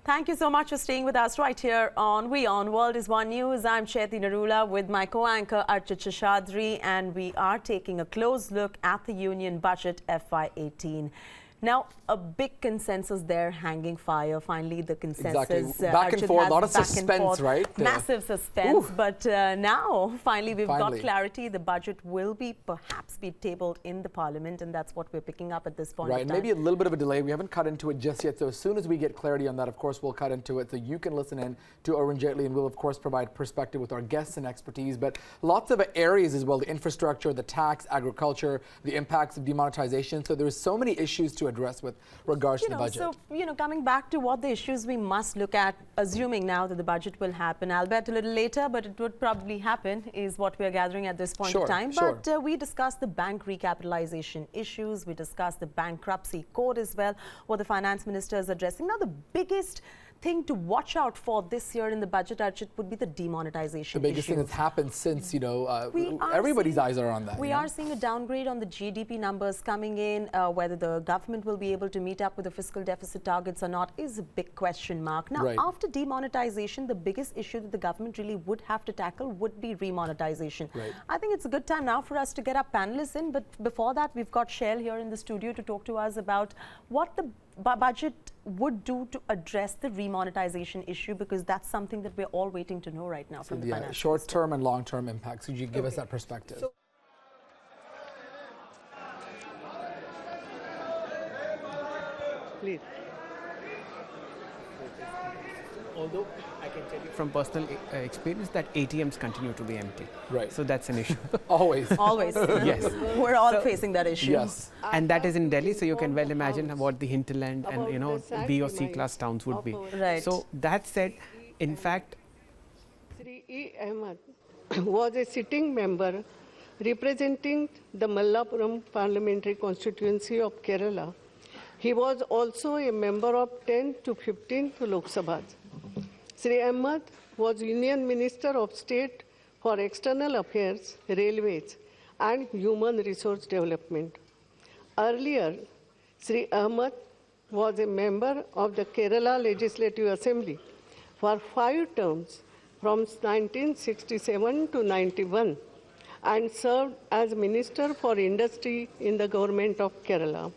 Thank you so much for staying with us right here on WION World is One News. I'm Jaitley with my co-anchor Archit Shashadri, and we are taking a close look at the Union Budget FY18. Now, a big consensus there, hanging fire. Finally, the consensus. Exactly. Back and forth, a lot of suspense, right? Massive suspense. But now, finally, we've got clarity. The budget will perhaps be tabled in the Parliament, and that's what we're picking up at this point. Right, maybe a little bit of a delay. We haven't cut into it just yet. So as soon as we get clarity on that, of course, we'll cut into it. So you can listen in to Arun, Jaitley, and we'll, of course, provide perspective with our guests and expertise. But lots of areas as well, the infrastructure, the tax, agriculture, the impacts of demonetization. So there's so many issues to address with regards to the budget. So, coming back to what the issues we must look at, assuming now that the budget will happen, albeit a little later, but it would probably happen, is what we're gathering at this point in time. But we discussed the bank recapitalization issues. We discussed the bankruptcy code as well, what the finance minister is addressing. Now, the biggest thing to watch out for this year in the budget, Archit, would be the demonetization The biggest thing that's happened since, everybody's eyes are on that. We are seeing a downgrade on the GDP numbers coming in. Whether the government will be able to meet up with the fiscal deficit targets or not is a big question mark. Now, after demonetization, the biggest issue that the government really would have to tackle would be remonetization. I think it's a good time now for us to get our panelists in. But before that, we've got Shell here in the studio to talk to us about what the budget would do to address the remonetization issue, because that's something that we're all waiting to know right now from the finance short-term and long-term impacts. Could you give us that perspective? Please. Although I can tell you from personal experience that ATMs continue to be empty. Right. So that's an issue. Always. Always. Yes. We're all facing that issue. Yes. And that is in Delhi, so you can well imagine what the hinterland and, B or C class towns would be. Right. So that said, in fact, Sri E. Ahmed was a sitting member representing the Mallapuram parliamentary constituency of Kerala. He was also a member of 10th to 15th Lok Sabhas. Sri Ahmed was Union Minister of State for External Affairs, Railways and Human Resource Development. Earlier, Sri Ahmed was a member of the Kerala Legislative Assembly for 5 terms from 1967 to 91 and served as Minister for Industry in the government of Kerala.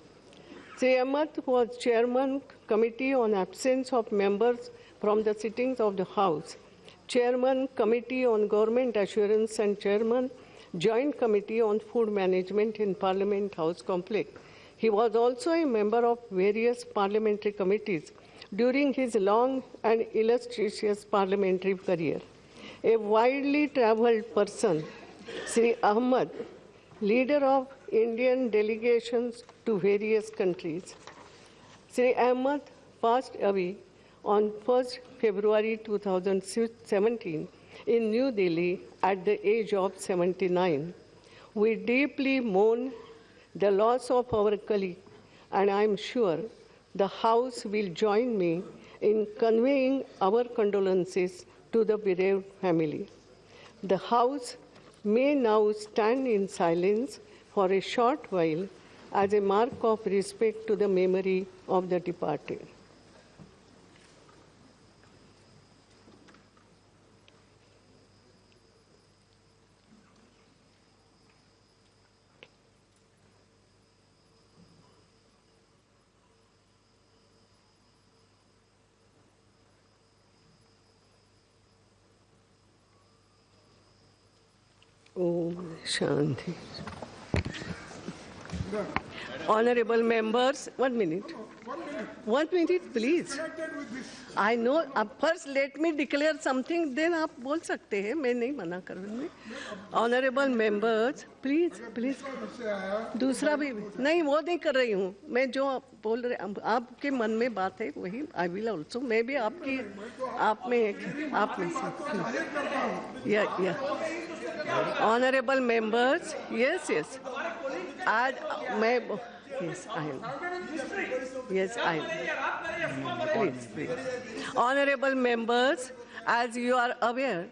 Sri Ahmed was Chairman Committee on Absence of Members from the sittings of the House, Chairman Committee on Government Assurance and Chairman Joint Committee on Food Management in Parliament House Complex. He was also a member of various parliamentary committees during his long and illustrious parliamentary career. A widely traveled person, Sri Ahmed, leader of Indian delegations to various countries. Sri Ahmed passed away on 1st February 2017 in New Delhi at the age of 79. We deeply mourn the loss of our colleague, and I am sure the House will join me in conveying our condolences to the bereaved family. The House may now stand in silence for a short while as a mark of respect to the memory of the departed. Om Shanti. Honorable members, 1 minute. 1 minute, please. I know. First, let me declare something. Then आप बोल सकते हैं. मैं नहीं मना कर रही हूँ. Honorable members, please. दूसरा भी नहीं, वो नहीं कर रही हूँ. मैं जो बोल रहे, आपके मन में बात है वही. I will also. मैं भी आप में से. Yeah. Honorable members, yes. Yes, I am. Please. Honorable members, as you are aware,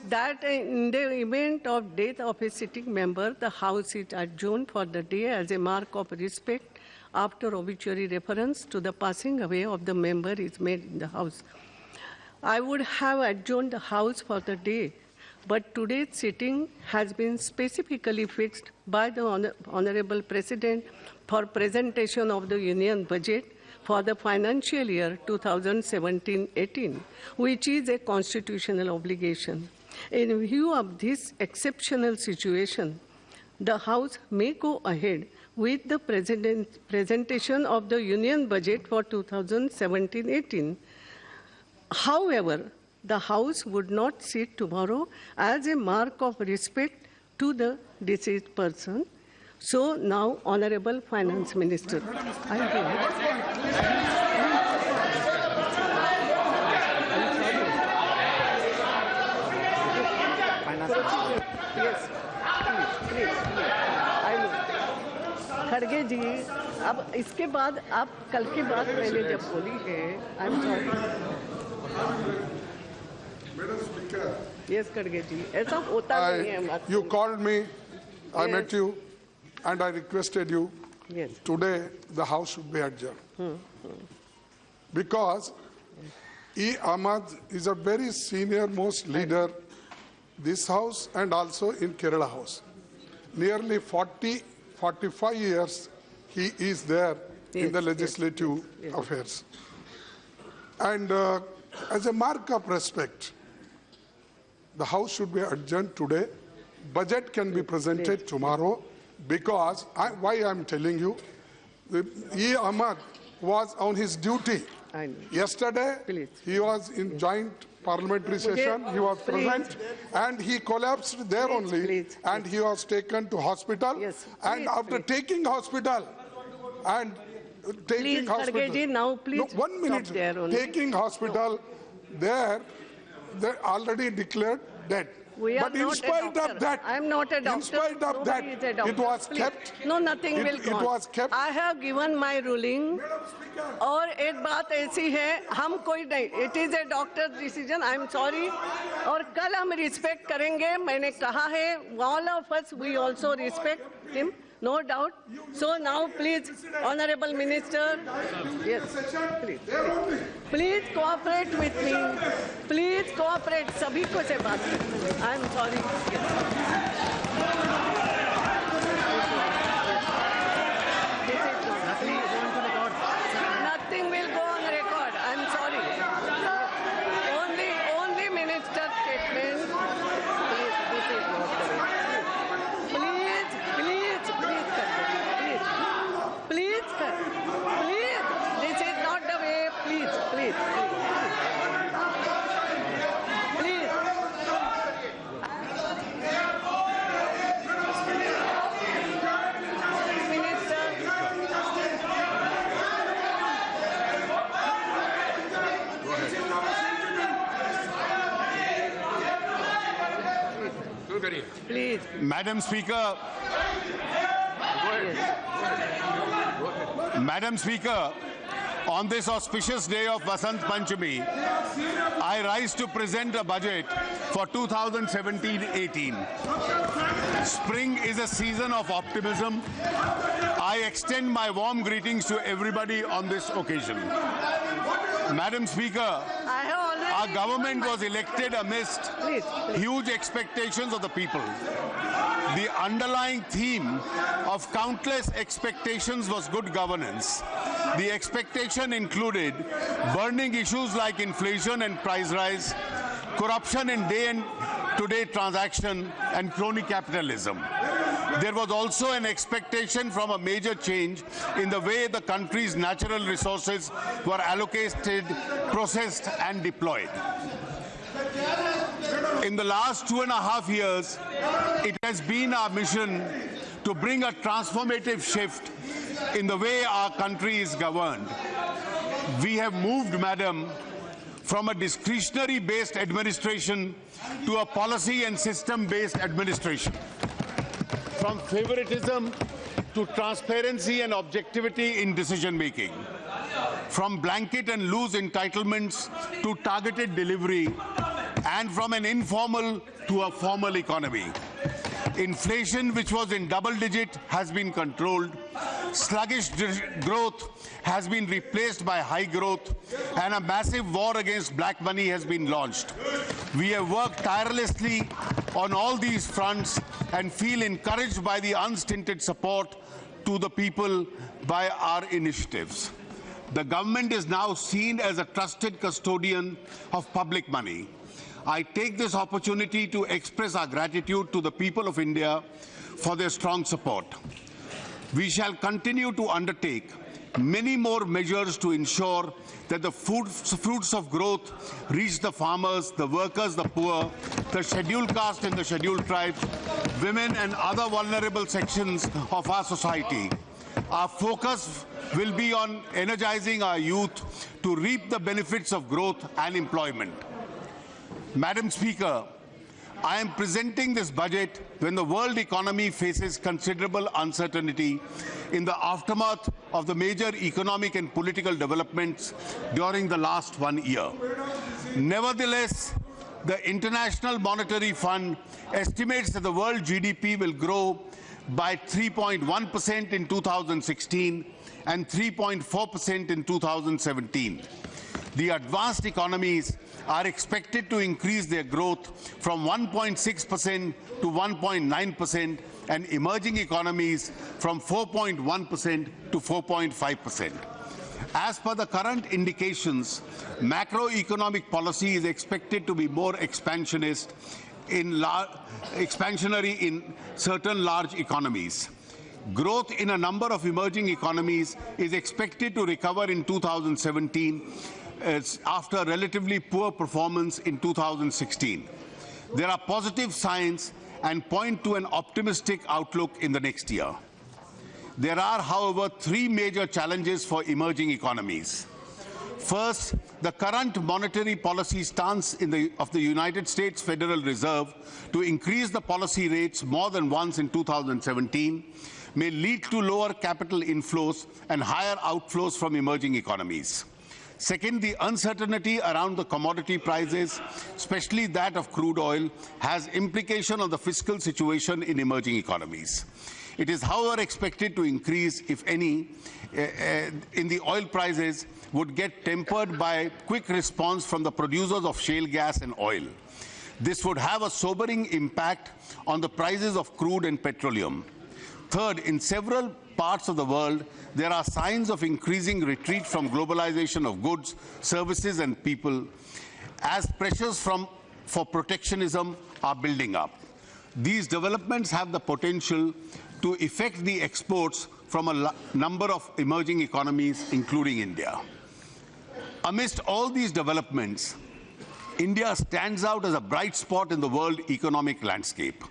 that in the event of death of a sitting member, the House is adjourned for the day as a mark of respect after obituary reference to the passing away of the member is made in the House. I would have adjourned the House for the day, but today's sitting has been specifically fixed by the Honorable President for presentation of the Union Budget for the financial year 2017-18, which is a constitutional obligation. In view of this exceptional situation, the House may go ahead with the presentation of the Union Budget for 2017-18. However, the House would not sit tomorrow as a mark of respect to the deceased person. So now, Honorable Finance Minister, Yes, please. खड़गे जी, अब इसके बाद आप कल की बात मैंने जब बोली है, I'm sorry. Madam Speaker. Yes, खड़गे जी, ऐसा होता नहीं है. You called me, I met you, and I requested you. Yes. Today the House should be adjourned. Because E. Ahmad is a very senior most leader this House and also in Kerala House. Nearly 45 years he is there in the legislative affairs. And as a mark of respect, the House should be adjourned today. Budget can be presented tomorrow because, why I'm telling you, E. Ahmad was on his duty. Yesterday, he was in joint parliamentary session, he was present, and he collapsed there only, and he was taken to hospital, and after taking hospital, and taking hospital, now please, no, 1 minute, taking hospital, they already declared dead. But in spite of that, I'm not a doctor. In spite of that, it was kept. No, nothing will go. It was kept. I have given my ruling. और एक बात ऐसी है, हम कोई नहीं. It is a doctor's decision. I'm sorry. और कल हम respect करेंगे. मैंने कहा है, all of us, we also respect him. No doubt. So now, please, Honorable Minister, yes, please cooperate with me. Please cooperate. सभी को से बात. I'm sorry. Nothing will go on record. I'm sorry. Only minister statement. This is not correct. Please, this is not the way, please. Please. Madam Speaker, Madam Speaker, on this auspicious day of Vasant Panchami, I rise to present a budget for 2017-18. Spring is a season of optimism. I extend my warm greetings to everybody on this occasion. Madam Speaker, our government was elected amidst huge expectations of the people. The underlying theme of countless expectations was good governance. The expectation included burning issues like inflation and price rise, corruption in day-to-day transaction, and crony capitalism. There was also an expectation from a major change in the way the country's natural resources were allocated, processed, and deployed. In the last 2.5 years, it has been our mission to bring a transformative shift in the way our country is governed. We have moved, Madam, from a discretionary-based administration to a policy and system-based administration. From favoritism to transparency and objectivity in decision-making. From blanket and loose entitlements to targeted delivery, and from an informal to a formal economy. Inflation, which was in double digit, has been controlled. Sluggish growth has been replaced by high growth, and a massive war against black money has been launched. We have worked tirelessly on all these fronts and feel encouraged by the unstinted support to the people by our initiatives. The government is now seen as a trusted custodian of public money. I take this opportunity to express our gratitude to the people of India for their strong support. We shall continue to undertake many more measures to ensure that the fruits of growth reach the farmers, the workers, the poor, the scheduled caste and the scheduled tribes, women and other vulnerable sections of our society. Our focus will be on energizing our youth to reap the benefits of growth and employment. Madam Speaker, I am presenting this budget when the world economy faces considerable uncertainty in the aftermath of the major economic and political developments during the last 1 year. Nevertheless, the International Monetary Fund estimates that the world GDP will grow by 3.1% in 2016 and 3.4% in 2017. The advanced economies are expected to increase their growth from 1.6% to 1.9%, and emerging economies from 4.1% to 4.5%. As per the current indications, macroeconomic policy is expected to be more expansionary in certain large economies. Growth in a number of emerging economies is expected to recover in 2017 after relatively poor performance in 2016. There are positive signs and point to an optimistic outlook in the next year. There are, however, three major challenges for emerging economies. First, the current monetary policy stance of the United States Federal Reserve to increase the policy rates more than once in 2017 may lead to lower capital inflows and higher outflows from emerging economies. Second, the uncertainty around the commodity prices, especially that of crude oil, has implication on the fiscal situation in emerging economies. It is, however, expected to increase, if any, in the oil prices would get tempered by quick response from the producers of shale gas and oil. This would have a sobering impact on the prices of crude and petroleum. Third, in several parts of the world, there are signs of increasing retreat from globalization of goods, services and people as pressures for protectionism are building up. These developments have the potential to affect the exports from a number of emerging economies, including India. Amidst all these developments, India stands out as a bright spot in the world economic landscape.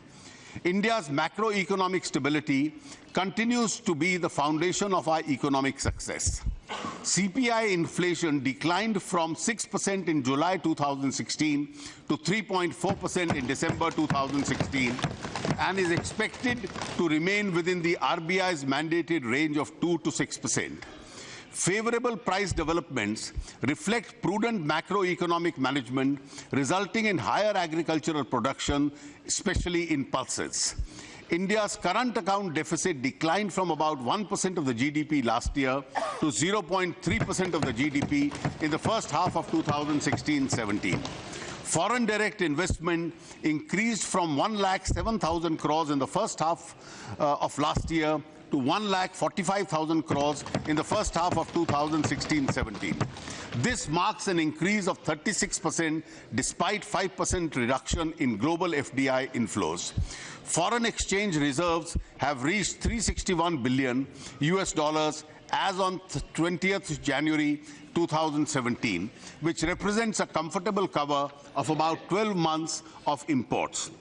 India's macroeconomic stability continues to be the foundation of our economic success. CPI inflation declined from 6% in July 2016 to 3.4% in December 2016 and is expected to remain within the RBI's mandated range of 2 to 6%. Favorable price developments reflect prudent macroeconomic management, resulting in higher agricultural production, especially in pulses. India's current account deficit declined from about 1% of the GDP last year to 0.3% of the GDP in the first half of 2016-17. Foreign direct investment increased from 1,07,000 crores in the first half of last year to 1,45,000 crores in the first half of 2016-17. This marks an increase of 36% despite 5% reduction in global FDI inflows. Foreign exchange reserves have reached $361 billion as on 20th January 2017, which represents a comfortable cover of about 12 months of imports.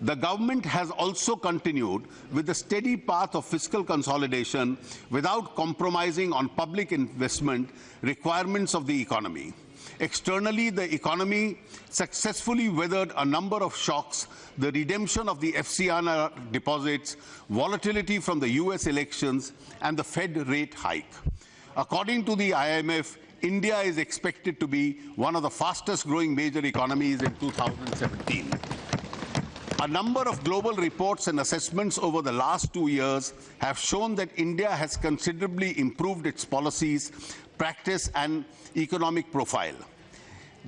The government has also continued with the steady path of fiscal consolidation without compromising on public investment requirements of the economy. Externally, the economy successfully weathered a number of shocks: the redemption of the FCNR deposits, volatility from the US elections, and the Fed rate hike. According to the IMF, India is expected to be one of the fastest growing major economies in 2017. A number of global reports and assessments over the last 2 years have shown that India has considerably improved its policies, practice and economic profile.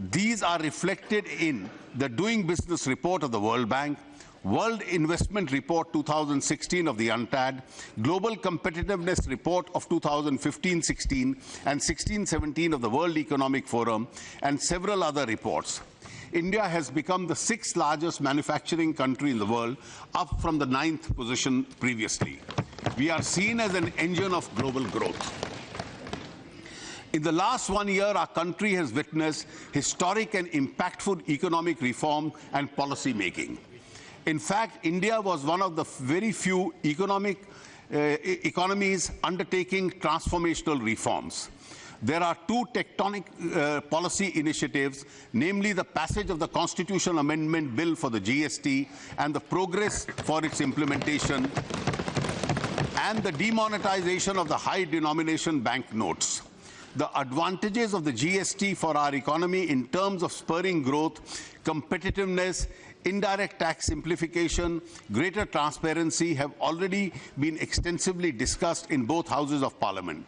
These are reflected in the Doing Business report of the World Bank, World Investment Report 2016 of the UNCTAD, Global Competitiveness Report of 2015-16 and 16-17 of the World Economic Forum, and several other reports. India has become the 6th largest manufacturing country in the world, up from the 9th position previously. We are seen as an engine of global growth. In the last 1 year, our country has witnessed historic and impactful economic reform and policy making. In fact, India was one of the very few economies undertaking transformational reforms. There are two tectonic policy initiatives, namely the passage of the Constitutional Amendment Bill for the GST and the progress for its implementation, and the demonetization of the high denomination banknotes. The advantages of the GST for our economy in terms of spurring growth, competitiveness, indirect tax simplification, greater transparency have already been extensively discussed in both houses of Parliament.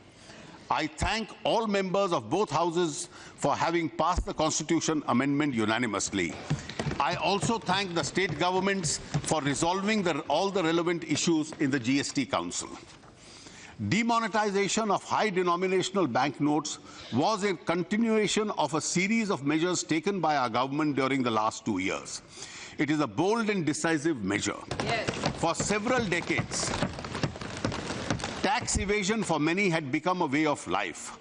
I thank all members of both houses for having passed the Constitution Amendment unanimously. I also thank the state governments for resolving all the relevant issues in the GST Council. Demonetization of high denominational banknotes was a continuation of a series of measures taken by our government during the last 2 years. It is a bold and decisive measure. Yes. For several decades, tax evasion for many had become a way of life.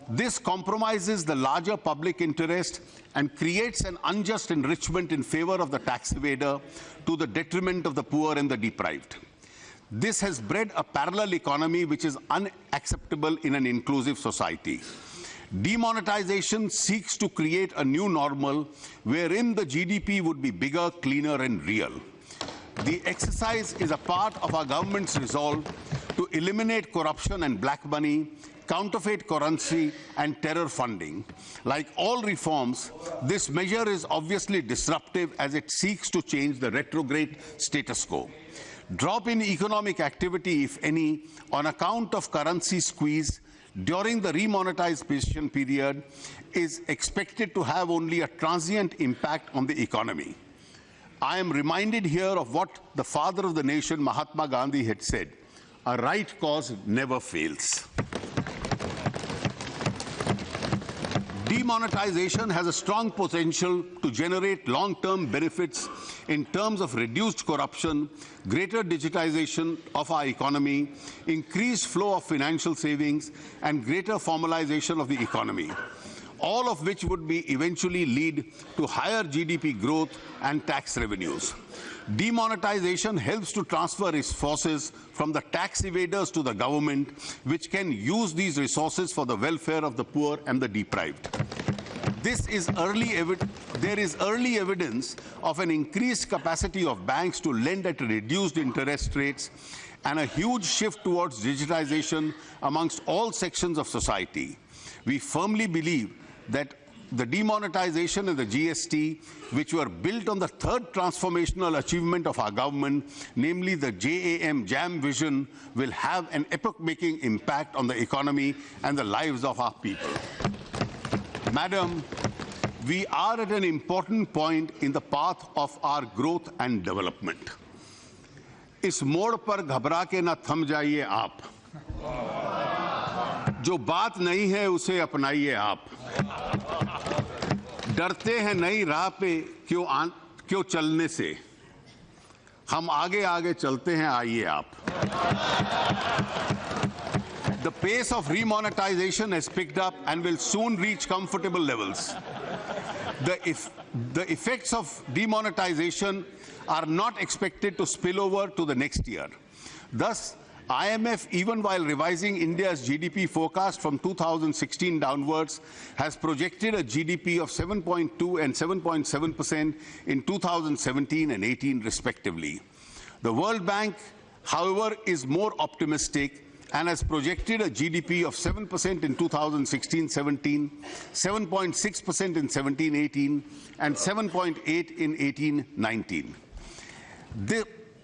This compromises the larger public interest and creates an unjust enrichment in favor of the tax evader to the detriment of the poor and the deprived. This has bred a parallel economy which is unacceptable in an inclusive society. Demonetization seeks to create a new normal wherein the GDP would be bigger, cleaner and real. The exercise is a part of our government's resolve to eliminate corruption and black money, counterfeit currency and terror funding. Like all reforms, this measure is obviously disruptive as it seeks to change the retrograde status quo. Drop in economic activity, if any, on account of currency squeeze during the remonetization period is expected to have only a transient impact on the economy. I am reminded here of what the father of the nation, Mahatma Gandhi, had said: a right cause never fails. Demonetization has a strong potential to generate long-term benefits in terms of reduced corruption, greater digitization of our economy, increased flow of financial savings, and greater formalization of the economy, all of which would eventually lead to higher GDP growth and tax revenues. Demonetization helps to transfer resources from the tax evaders to the government, which can use these resources for the welfare of the poor and the deprived. There is early evidence of an increased capacity of banks to lend at reduced interest rates and a huge shift towards digitization amongst all sections of society. We firmly believe that the demonetization and the GST, which were built on the third transformational achievement of our government, namely the JAM vision, will have an epoch-making impact on the economy and the lives of our people. Madam, we are at an important point in the path of our growth and development. इस मोड़ पर घबरा के न थम जाइए आप, जो बात नहीं है उसे अपनाइए आप, डरते हैं नई राह पे क्यों चलने से, हम आगे आगे चलते हैं आइए आप. The pace of remonetization has picked up and will soon reach comfortable levels. The effects of demonetization are not expected to spill over to the next year. Thus, IMF, even while revising India's GDP forecast from 2016 downwards, has projected a GDP of 7.2 and 7.7% in 2017 and 18 respectively. The World Bank, however, is more optimistic and has projected a GDP of 7% in 2016-17, 7.6% in 17-18, and 7.8% in 18-19.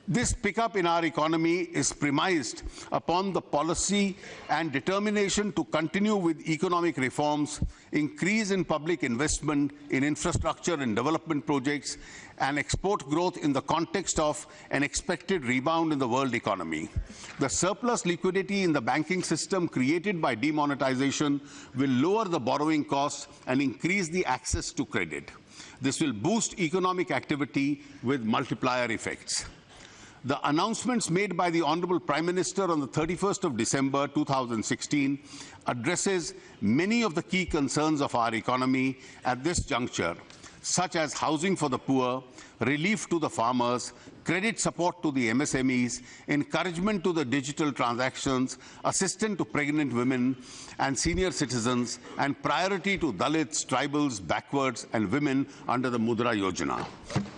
This pickup in our economy is premised upon the policy and determination to continue with economic reforms, increase in public investment in infrastructure and development projects, and export growth in the context of an expected rebound in the world economy. The surplus liquidity in the banking system created by demonetization will lower the borrowing costs and increase the access to credit. This will boost economic activity with multiplier effects. The announcements made by the Honorable Prime Minister on the 31st of December 2016 addresses many of the key concerns of our economy at this juncture, such as housing for the poor, relief to the farmers, credit support to the MSMEs, encouragement to the digital transactions, assistance to pregnant women and senior citizens, and priority to Dalits, tribals, backwards, and women under the Mudra Yojana.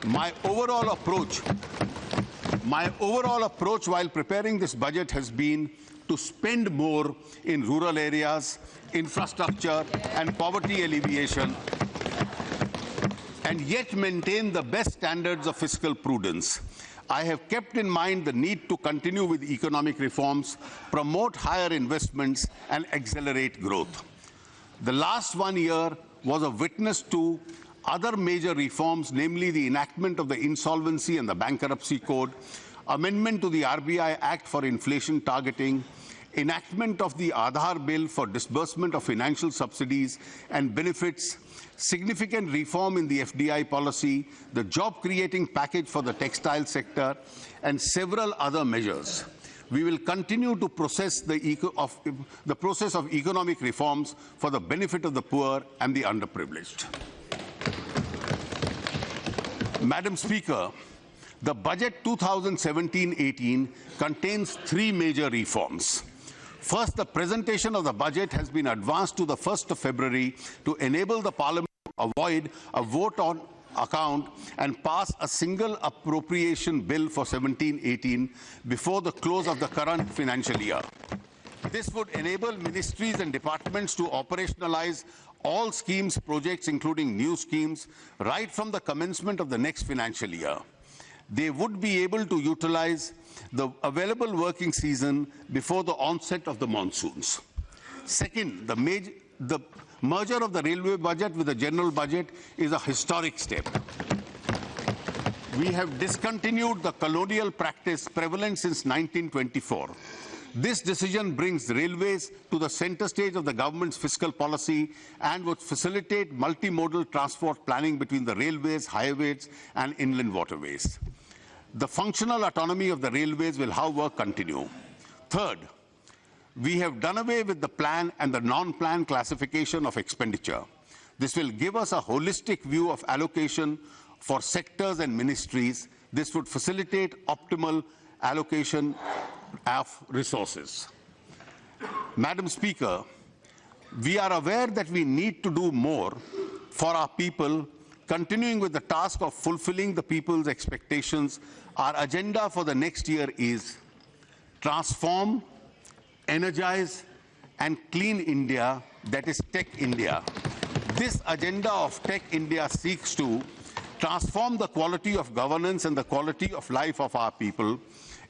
My overall approach while preparing this budget has been to spend more in rural areas, infrastructure, and poverty alleviation, and yet maintain the best standards of fiscal prudence. I have kept in mind the need to continue with economic reforms, promote higher investments, and accelerate growth. The last 1 year was a witness to other major reforms, namely the enactment of the Insolvency and the Bankruptcy Code, amendment to the RBI Act for inflation targeting, enactment of the Aadhaar Bill for disbursement of financial subsidies and benefits, significant reform in the FDI policy, the job-creating package for the textile sector, and several other measures. We will continue to process the process of economic reforms for the benefit of the poor and the underprivileged. Madam Speaker, the Budget 2017-18 contains 3 major reforms. First, the presentation of the budget has been advanced to the 1st of February to enable the Parliament to avoid a vote on account and pass a single appropriation bill for 17-18 before the close of the current financial year. This would enable ministries and departments to operationalize all schemes, projects, including new schemes, right from the commencement of the next financial year. They would be able to utilize the available working season before the onset of the monsoons. Second, the merger of the railway budget with the general budget is a historic step. We have discontinued the colonial practice prevalent since 1924. This decision brings railways to the center stage of the government's fiscal policy and would facilitate multimodal transport planning between the railways, highways, and inland waterways. The functional autonomy of the railways will, however, continue. Third, we have done away with the plan and the non-plan classification of expenditure. This will give us a holistic view of allocation for sectors and ministries. This would facilitate optimal allocation of resources. Madam Speaker, we are aware that we need to do more for our people. Continuing with the task of fulfilling the people's expectations, our agenda for the next year is transform, energize, and clean India, that is Tech India. This agenda of Tech India seeks to transform the quality of governance and the quality of life of our people,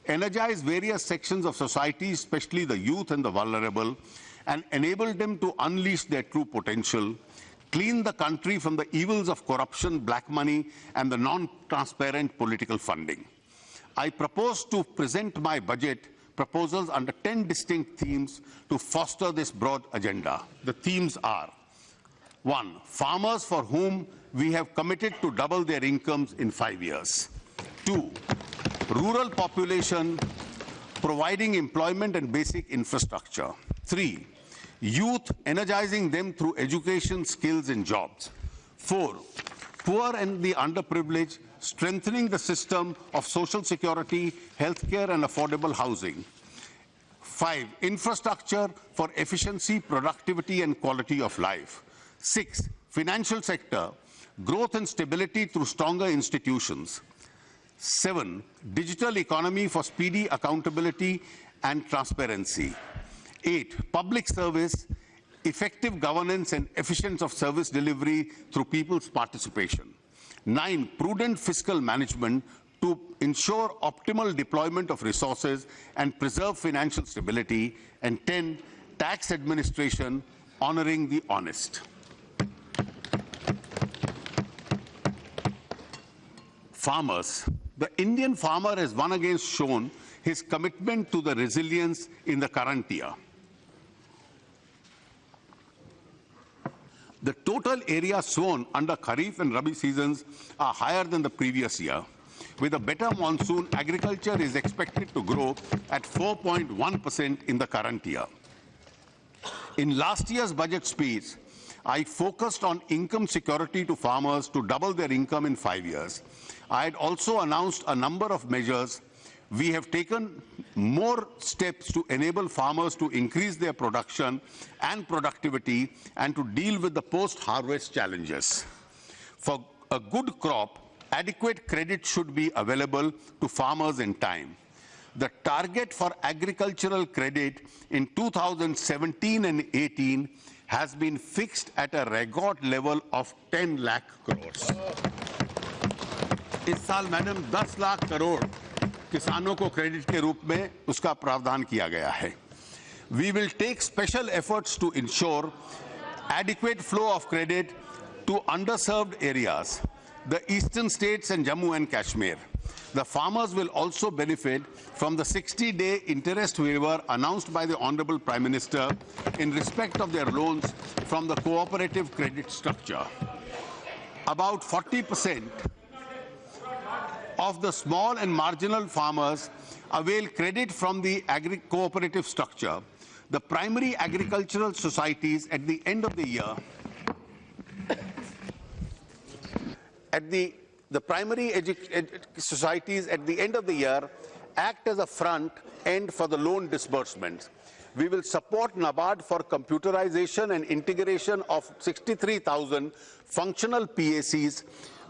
energize various sections of society, especially the youth and the vulnerable, and enable them to unleash their true potential, clean the country from the evils of corruption, black money, and the non-transparent political funding. I propose to present my budget proposals under 10 distinct themes to foster this broad agenda. The themes are: 1. Farmers for whom we have committed to double their incomes in 5 years. 2. Rural population, providing employment and basic infrastructure. 3. Youth, energizing them through education, skills, and jobs. 4. Poor and the underprivileged, strengthening the system of social security, healthcare, and affordable housing. 5. Infrastructure for efficiency, productivity, and quality of life. 6. Financial sector, growth and stability through stronger institutions. 7. Digital economy for speedy accountability and transparency. 8. Public service, effective governance and efficiency of service delivery through people's participation. 9. Prudent fiscal management to ensure optimal deployment of resources and preserve financial stability. And 10, tax administration honoring the honest. Farmers. The Indian farmer has once again shown his commitment to the resilience in the current year. The total area sown under Kharif and Rabi seasons are higher than the previous year. With a better monsoon, agriculture is expected to grow at 4.1% in the current year. In last year's budget speech, I focused on income security to farmers to double their income in 5 years. I had also announced a number of measures. We have taken more steps to enable farmers to increase their production and productivity and to deal with the post-harvest challenges. For a good crop, adequate credit should be available to farmers in time. The target for agricultural credit in 2017 and 18 has been fixed at a record level of 10 lakh crores. इस साल madam 10 lakh crore किसानों को credit के रूप में उसका प्रावधान किया गया है. We will take special efforts to ensure adequate flow of credit to underserved areas, the eastern states and Jammu and Kashmir. The farmers will also benefit from the 60-day interest waiver announced by the Honorable Prime Minister in respect of their loans from the cooperative credit structure. About 40% of the small and marginal farmers avail credit from the cooperative structure. The primary agricultural societies at the end of the year the primary societies at the end of the year act as a front end for the loan disbursements. We will support NABARD for computerization and integration of 63,000 functional PACs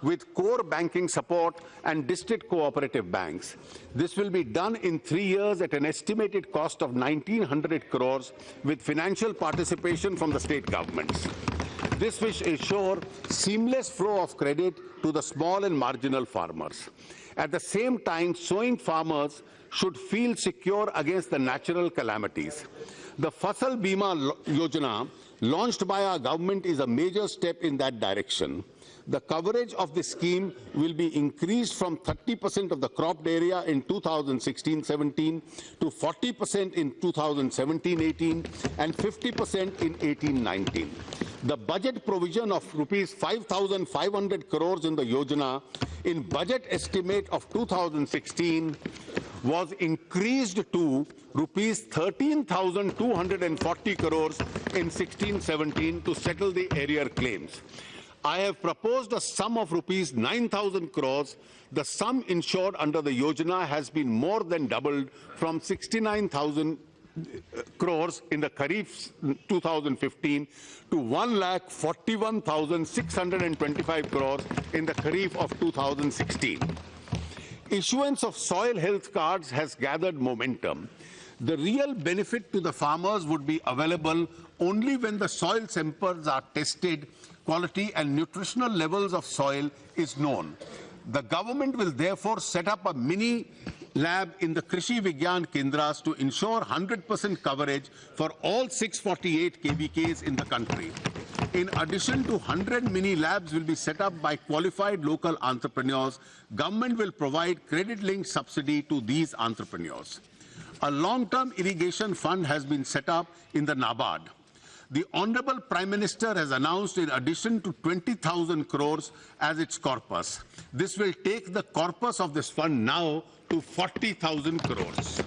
with core banking support and district cooperative banks. This will be done in 3 years at an estimated cost of 1,900 crores with financial participation from the state governments. This will ensure seamless flow of credit to the small and marginal farmers. At the same time, sowing farmers should feel secure against the natural calamities. The Fasal Bima Yojana launched by our government is a major step in that direction. The coverage of this scheme will be increased from 30% of the cropped area in 2016-17 to 40% in 2017-18 and 50% in 18-19. The budget provision of rupees 5,500 crores in the Yojana in budget estimate of 2016 was increased to rupees 13,240 crores in 16-17 to settle the arrear claims. I have proposed a sum of rupees 9,000 crores. The sum insured under the Yojana has been more than doubled from 69,000 crores in the Kharif 2015 to 1,41,625 crores in the Kharif of 2016. Issuance of soil health cards has gathered momentum. The real benefit to the farmers would be available only when the soil samples are tested, quality and nutritional levels of soil is known. The government will therefore set up a mini lab in the Krishi Vigyan Kendras to ensure 100% coverage for all 648 KVKs in the country. In addition to 100 mini labs will be set up by qualified local entrepreneurs. Government will provide credit-linked subsidy to these entrepreneurs. A long-term irrigation fund has been set up in the NABARD. The Honorable Prime Minister has announced in addition to 20,000 crores as its corpus. This will take the corpus of this fund now to 40,000 crores.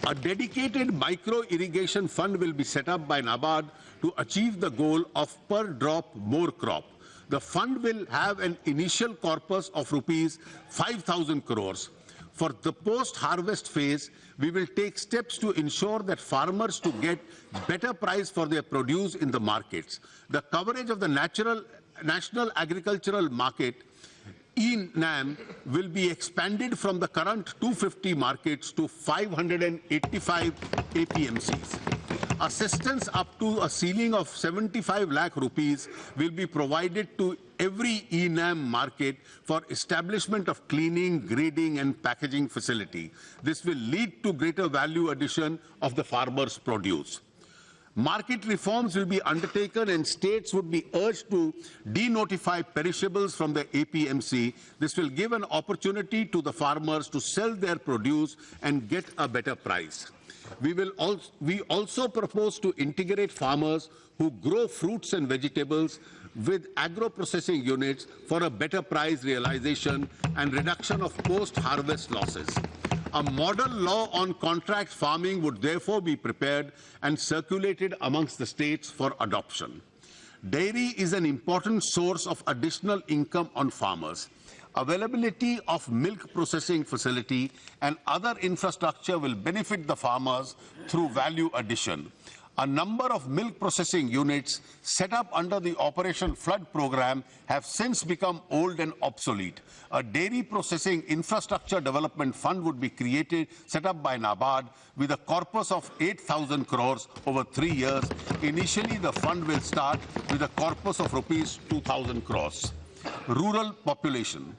A dedicated micro-irrigation fund will be set up by NABARD to achieve the goal of per drop more crop. The fund will have an initial corpus of rupees 5,000 crores. For the post-harvest phase, we will take steps to ensure that farmers to get better price for their produce in the markets. The coverage of the National Agricultural Market (NAM) will be expanded from the current 250 markets to 585 APMCs. Assistance up to a ceiling of 75 lakh rupees will be provided to every ENAM market for establishment of cleaning, grading and packaging facility. This will lead to greater value addition of the farmers' produce. Market reforms will be undertaken and states would be urged to denotify perishables from the APMC. This will give an opportunity to the farmers to sell their produce and get a better price. We also propose to integrate farmers who grow fruits and vegetables with agro-processing units for a better price realization and reduction of post-harvest losses. A model law on contract farming would therefore be prepared and circulated amongst the states for adoption. Dairy is an important source of additional income on farmers. Availability of milk processing facility and other infrastructure will benefit the farmers through value addition. A number of milk processing units set up under the Operation Flood program have since become old and obsolete. A dairy processing infrastructure development fund would be created, set up by NABARD with a corpus of 8,000 crores over 3 years. Initially, the fund will start with a corpus of rupees 2,000 crores. Rural population.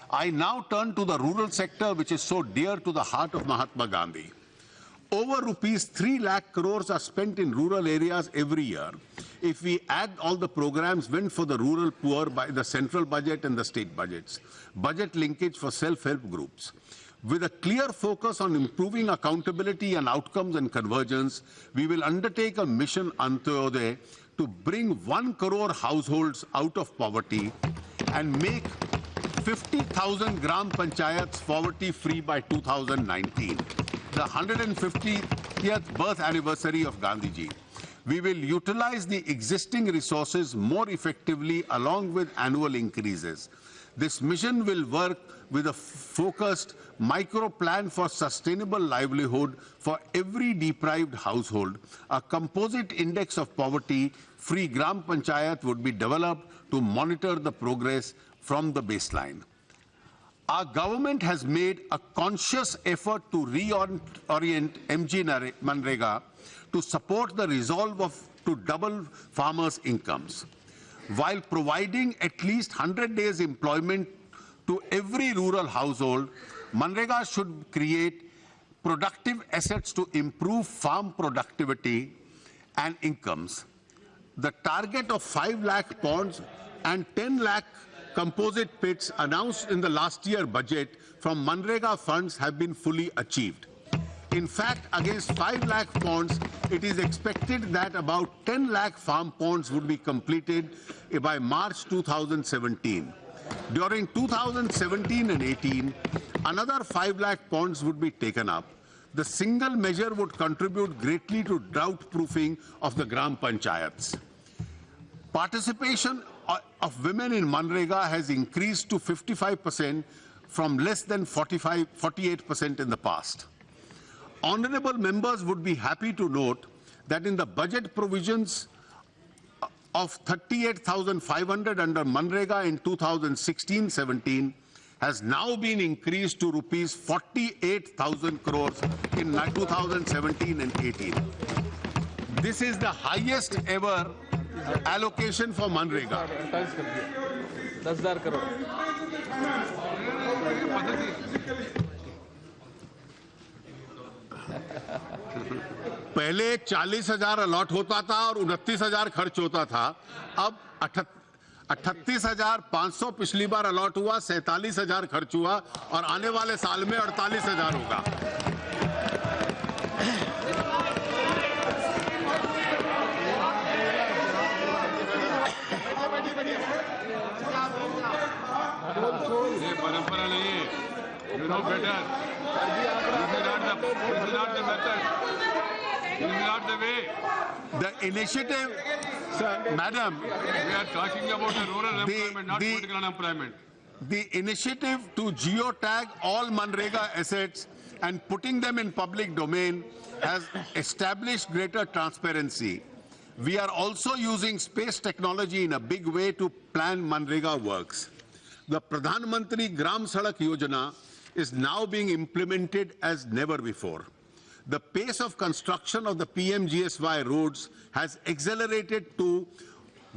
I now turn to the rural sector, which is so dear to the heart of Mahatma Gandhi. Over rupees 3 lakh crores are spent in rural areas every year. If we add all the programs meant for the rural poor by the central budget and the state budgets, budget linkage for self-help groups. With a clear focus on improving accountability and outcomes and convergence, we will undertake a mission Antyodaya to bring 1 crore households out of poverty and make 50,000 gram panchayats poverty-free by 2019. The 150th birth anniversary of Gandhiji. We will utilize the existing resources more effectively along with annual increases. This mission will work with a focused micro plan for sustainable livelihood for every deprived household. A composite index of poverty-free gram panchayat would be developed to monitor the progress from the baseline. Our government has made a conscious effort to reorient MG Manrega to support the resolve to double farmers' incomes. While providing at least 100 days employment to every rural household, Manrega should create productive assets to improve farm productivity and incomes. The target of 5 lakh ponds and 10 lakh composite pits announced in the last year budget from Manrega funds have been fully achieved. In fact, against 5 lakh ponds, it is expected that about 10 lakh farm ponds would be completed by March 2017. During 2017 and 18, another 5 lakh ponds would be taken up. The single measure would contribute greatly to drought proofing of the Gram Panchayats. Participation of women in Manrega has increased to 55% from less than 48% in the past. Honorable members would be happy to note that in the budget provisions of 38,500 under Manrega in 2016-17 has now been increased to rupees 48,000 crores in 2017 and 18. This is the highest ever allocation for Manrega. पहले 40,000 allot होता था और 29,000 खर्च होता था. अब 38,500 पिछली बार allot हुआ, 47,000 खर्च हुआ और आने वाले साल में 48,000 होगा. ये परंपरा नहीं है. You know better. This is not the method. This is not the way. The initiative, sir, madam, We are talking about the rural employment, not political unemployment. the initiative to geotag all Manrega assets and putting them in public domain has established greater transparency. We are also using space technology in a big way to plan Manrega works. The Pradhan Mantri Gram Sadak Yojana is now being implemented as never before. The pace of construction of the PMGSY roads has accelerated to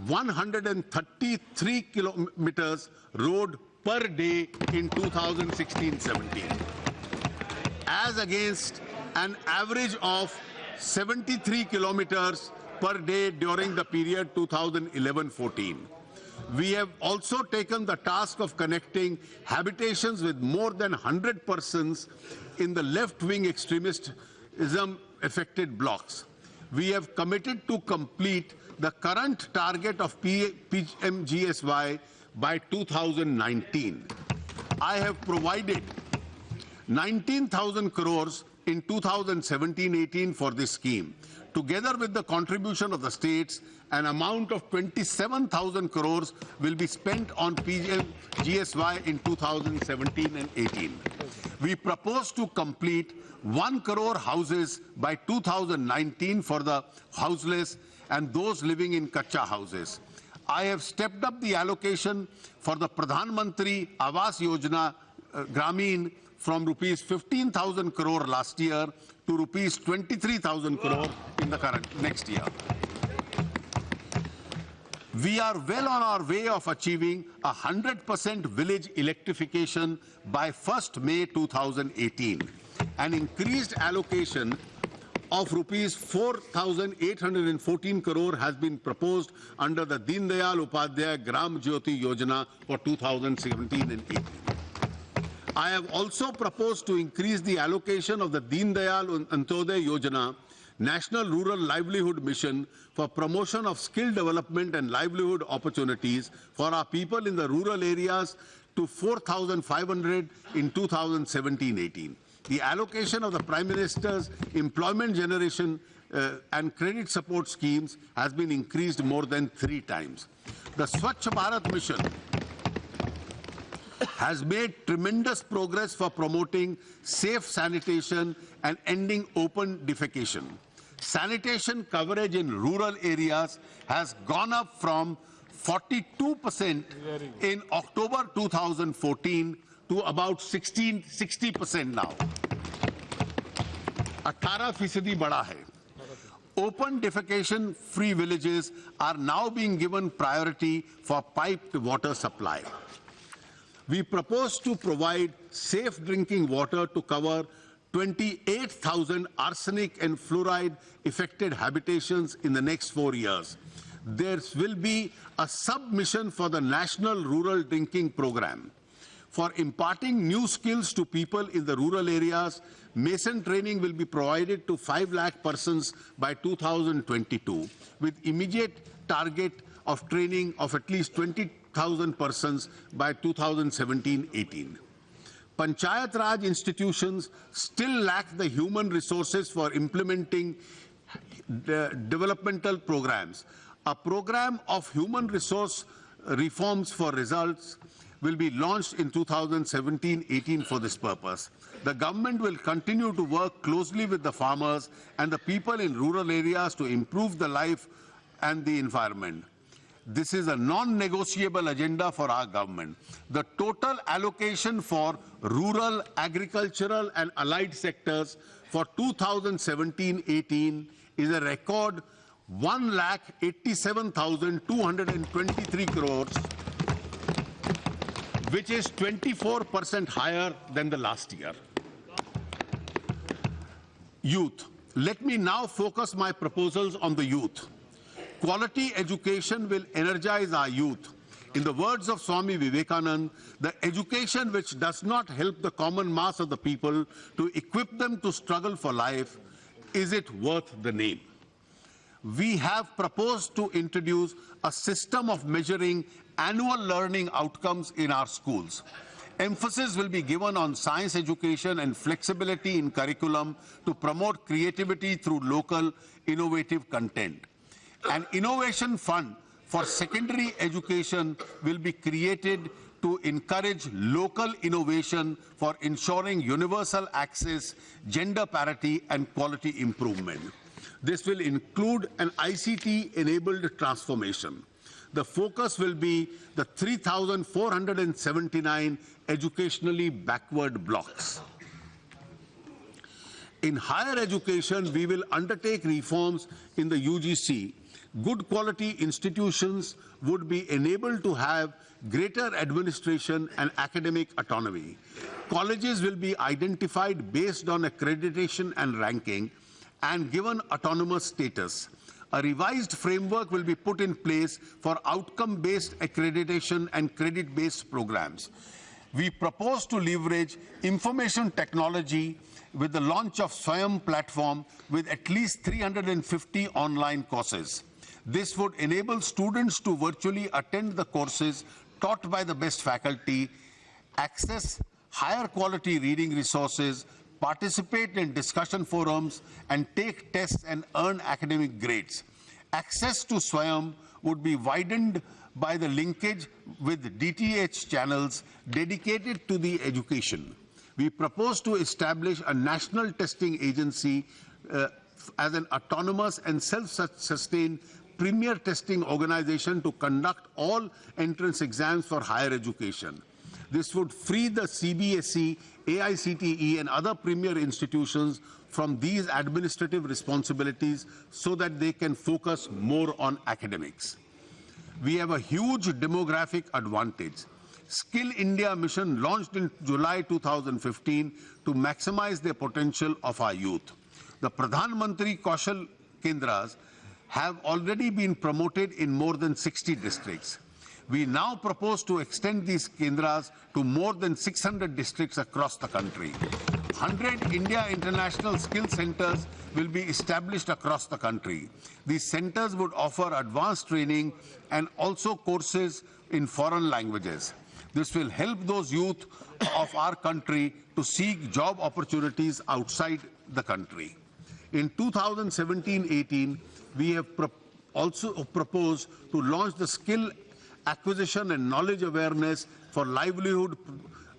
133 kilometers road per day in 2016-17, as against an average of 73 kilometers per day during the period 2011-14. We have also taken the task of connecting habitations with more than 100 persons in the left-wing extremism affected blocks. We have committed to complete the current target of PMGSY by 2019. I have provided 19,000 crores in 2017-18 for this scheme. Together with the contribution of the states, an amount of 27,000 crores will be spent on PMGSY in 2017 and 18. We propose to complete 1 crore houses by 2019 for the houseless and those living in Kacha houses. I have stepped up the allocation for the Pradhan Mantri Awas Yojana Gramin from rupees 15,000 crore last year to rupees 23,000 crore in the next year. We are well on our way of achieving 100% village electrification by 1st May 2018. An increased allocation of rupees 4,814 crore has been proposed under the Deen Dayal Upadhyaya Gram Jyoti Yojana for 2017 and 18. I have also proposed to increase the allocation of the Deen Dayal Antyodaya Yojana, National Rural Livelihood Mission, for promotion of skill development and livelihood opportunities for our people in the rural areas to 4,500 in 2017-18. The allocation of the Prime Minister's employment generation and credit support schemes has been increased more than 3 times. The Swachh Bharat Mission has made tremendous progress for promoting safe sanitation and ending open defecation. Sanitation coverage in rural areas has gone up from 42% in October 2014 to about 60% now. 18% bada hai. Open defecation free villages are now being given priority for piped water supply. We propose to provide safe drinking water to cover 28,000 arsenic and fluoride affected habitations in the next 4 years. There will be a sub-mission for the National Rural Drinking Program. For imparting new skills to people in the rural areas, mason training will be provided to 5 lakh persons by 2022, with immediate target of training of at least 20,000 persons by 2017-18. Panchayat Raj institutions still lack the human resources for implementing developmental programs. A program of human resource reforms for results will be launched in 2017-18 for this purpose. The government will continue to work closely with the farmers and the people in rural areas to improve the life and the environment. This is a non-negotiable agenda for our government. The total allocation for rural, agricultural and allied sectors for 2017-18 is a record 1,87,223 crores, which is 24% higher than the last year. Youth. Let me now focus my proposals on the youth. Quality education will energize our youth. In the words of Swami Vivekananda, the education which does not help the common mass of the people to equip them to struggle for life, is it worth the name? We have proposed to introduce a system of measuring annual learning outcomes in our schools. Emphasis will be given on science education and flexibility in curriculum to promote creativity through local innovative content. An innovation fund for secondary education will be created to encourage local innovation for ensuring universal access, gender parity and quality improvement. This will include an ICT-enabled transformation. The focus will be the 3,479 educationally backward blocks. In higher education, we will undertake reforms in the UGC Good quality institutions would be enabled to have greater administration and academic autonomy. Colleges will be identified based on accreditation and ranking and given autonomous status. A revised framework will be put in place for outcome-based accreditation and credit-based programs. We propose to leverage information technology with the launch of Swayam platform with at least 350 online courses. This would enable students to virtually attend the courses taught by the best faculty, access higher quality reading resources, participate in discussion forums, and take tests and earn academic grades. Access to Swayam would be widened by the linkage with DTH channels dedicated to the education. We propose to establish a national testing agency as an autonomous and self-sustained premier testing organization to conduct all entrance exams for higher education. This would free the CBSE, AICTE and other premier institutions from these administrative responsibilities so that they can focus more on academics. We have a huge demographic advantage. Skill India mission launched in July 2015 to maximize the potential of our youth. The Pradhan Mantri Kaushal Kendras have already been promoted in more than 60 districts. We now propose to extend these Kendras to more than 600 districts across the country. 100 India International Skill Centers will be established across the country. These centers would offer advanced training and also courses in foreign languages. This will help those youth of our country to seek job opportunities outside the country. In 2017-18, we have also proposed to launch the Skill Acquisition and Knowledge Awareness for Livelihood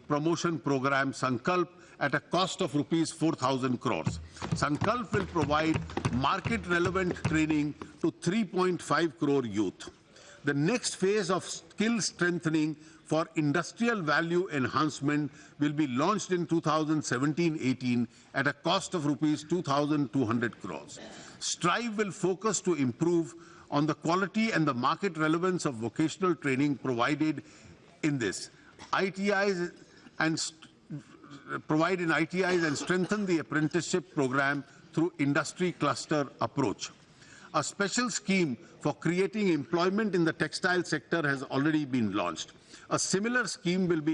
Promotion Program, Sankalp, at a cost of rupees 4,000 crores. Sankalp will provide market-relevant training to 3.5 crore youth. The next phase of skill strengthening for industrial value enhancement will be launched in 2017-18 at a cost of rupees 2,200 crores. Strive will focus to improve on the quality and the market relevance of vocational training provided in this. ITIs and strengthen the apprenticeship program through industry cluster approach. A special scheme for creating employment in the textile sector has already been launched. A similar scheme will be